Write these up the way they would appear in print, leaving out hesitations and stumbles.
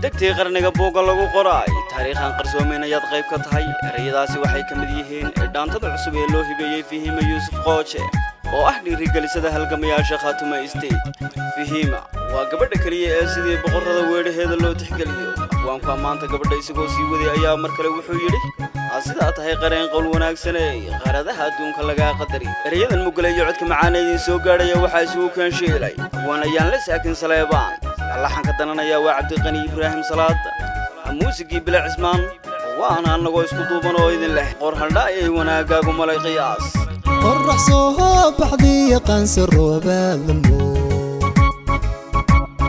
degtii qarniga buuga lagu qoray taariikhan qarsoomayna yaad qayb ka tahay erayadaasi waxay ka mid yihiin dhaantada cusub ee loo hibeeyay Fihima Yuusuf Qooje oo ah dhiirigelisada halgamayaasha Khaatuma State. Fihima waa gabadha kaliya ee sidii boqorada weedhaheeda loo tixgeliyo. waan ku maanta gabadha isagoo sii waday ayaa mar kale wuxuu yiri sidaa tahay qareen qowl wanaagsan ee qaradaha adduunka laga qadari. erayadan mugalay codka macaaneedin soo gaadhay waxa isugu kan sheelay waanayaan la saakin Saleebaan allahanka dananaya waa Cabdiqani Ibraahim Salaad muusigii bila cismaan waana anagoo isku duuban oo idin leh qorhaldha ay wanaagaagu malay qiyaas qorrax soo baxday qansar roobadmo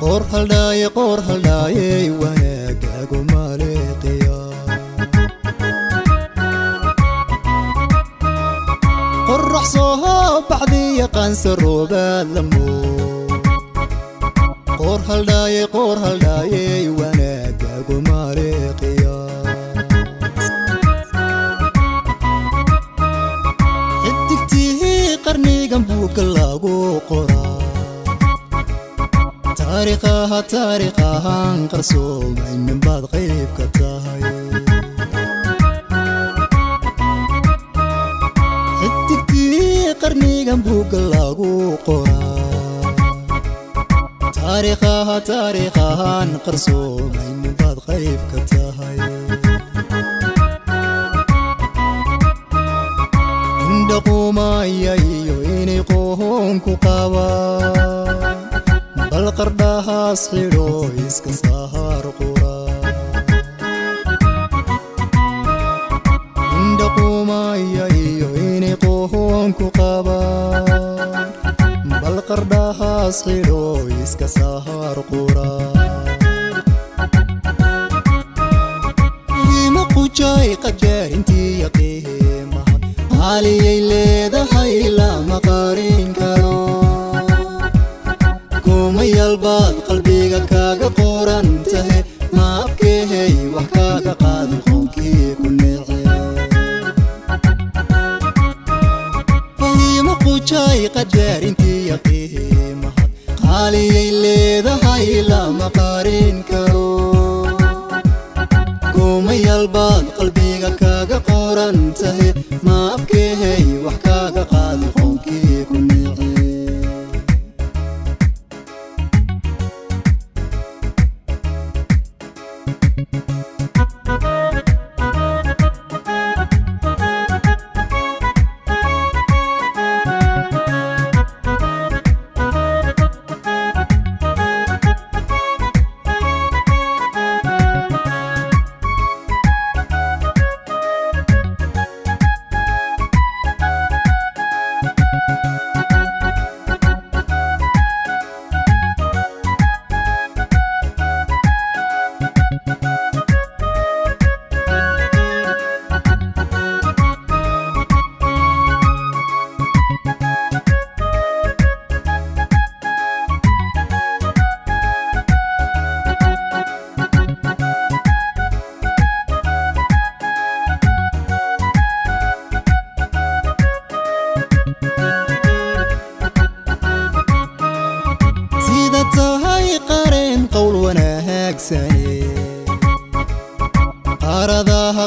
qorhaldha wanaagaagu malay qiyaas qorrax soo baxday qansar roobadmo qorhaldha wanaagaagu malay qiyaas xidigtii qarnigan buuga lagu qoraa taariikhahan qarsoomay min baad qayb ka tahay xidigtii qarnigan buuga lagu qoraa taariikhahan qarsoomay min baad qayb ka tahay indhaquumaya iyo inay qoonku qabaan bal qardhahaas xidho iska saar qura indhaquumaya iyo inay qoonku qabaan bal qardhahaas xidho iska saar qura ima qujay qadaarintii yaqiimaha haliyay leedahay lama qarin karo kumayalbaad qalbiga kaaga qoran tahay ma afkeehay wax kaaga qaadi qowkii ku neecay ima qujay qadaarintii yaqiimaha haliyay leedahay lama qarin karo kumayalbaad qalbiga kaaga qoran tahay ma afkeehay wax kaaga qaadi qowkii ku neecay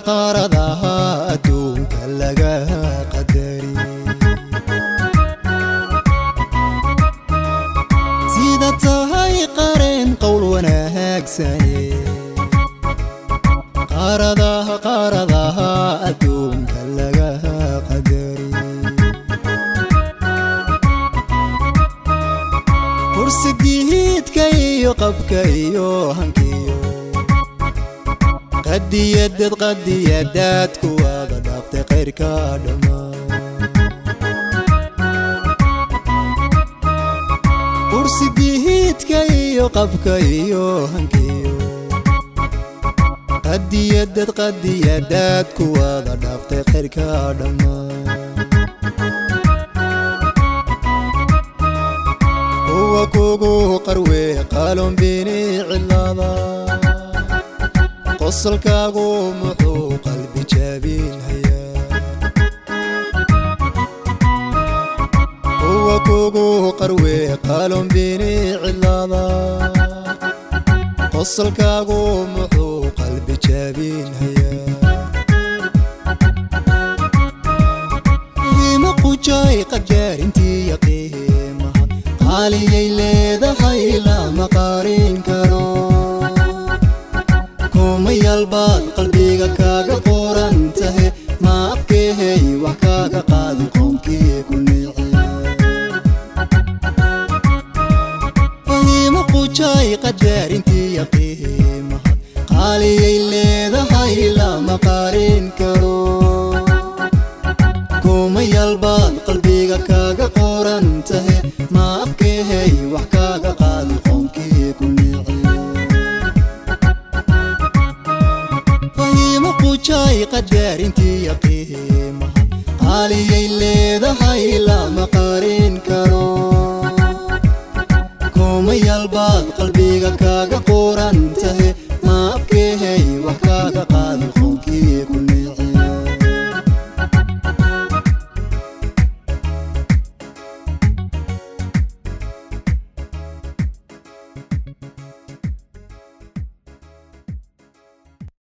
qaaradaha adduunka laga qadari sida tahay qareen qowl wanaagsane qaaradaha adduunka laga qadari kursigiidka iyo qabka iyo hankiyo qadiyadaad kuwada dhaaftay qayrka dhammaan kursigiidka iyo qabka iyo hankiyo qadiyadaad kuwada dhaaftay qayrka dhammaan kuwa kugu qarwe qalonbini cilada qosolkaagu muxuu qalbi jabinhayaa kuwa kugu qarwe qalonbini cilada qosolkaagu muxuu qalbi jabinhayaa qiimo qujay qadaarintii iyo qiimaha qaaliyay leedahay lama qarin karo kumayal baad qalbiga kaaga qoran tahay ma afkeehay wax kaaga qaadin qoomkii ku niiciya qiimo qujay qadaarintii iyo qiimaha qaaliyay leedahay lama qarin karo kumayal baad qalbiga kaaga qoran tahay ma afkeehay wax kaaga qaadin qoomkii ku niiciya qiimo qujay qadaarintii iyo qiimaha qaaliyay leedahay lama qarin karo kumayal baad qalbiga kaaga qoran tahay